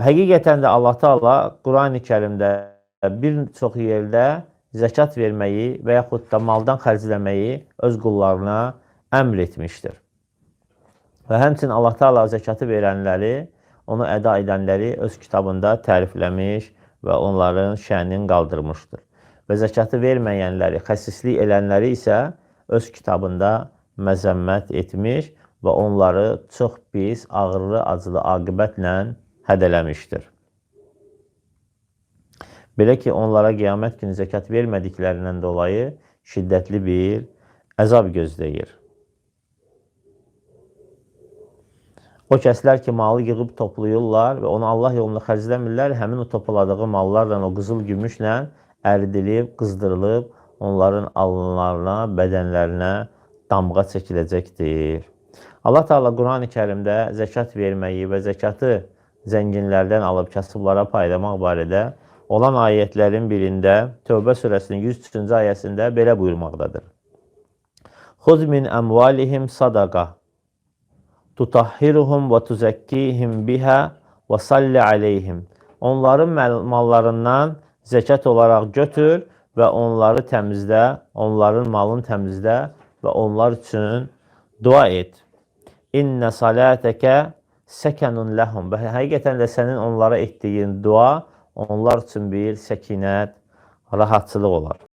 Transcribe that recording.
Həqiqətən də Allah Taala Qurani-Kərimdə bir çox yerdə zəkat verməyi və yaxud da maldan xərcləməyi öz qullarına əmr etmişdir. Və həmçinin Allah Taala zəkatı verənləri, onu əda edənləri öz kitabında tərifləmiş və onların şənini qaldırmışdır. Və zəkatı verməyənləri, xəsislik edənləri isə öz kitabında məzəmmət etmiş və onları çox pis, ağırlı, acılı aqibətlə hədələmişdir. Belə ki, onlara qiyamət günü zəkat vermədiklərindən dolayı şiddətli bir əzab gözləyir. O kəslər ki, malı yığıb toplayırlar və onu Allah yolunda xərcləmirlər, həmin o topladığı mallarla, o qızıl gümüşlə əridilib, qızdırılıb, onların alınlarına, bədənlərinə damğa çəkiləcəkdir. Allah Teala Qurani-Kərimdə zəkat verməyi və zəkatı zənginlərdən alıb kasıblara paylamaq barədə olan ayətlərin birində Tövbə surəsinin 103-cü ayəsində belə buyurmaqdadır. Xuz min əmvalihim sadaqa tutahhiruhum və tuzakkihim biha və salli aleyhim. Onların mallarından zəkat olaraq götür və onları təmizlə, onların malını təmizlə və onlar üçün dua et. İnnə salətəkə səkənun ləhum. Və həqiqətən də sənin onlara etdiyin dua onlar üçün bir səkinət, rahatçılıq olar.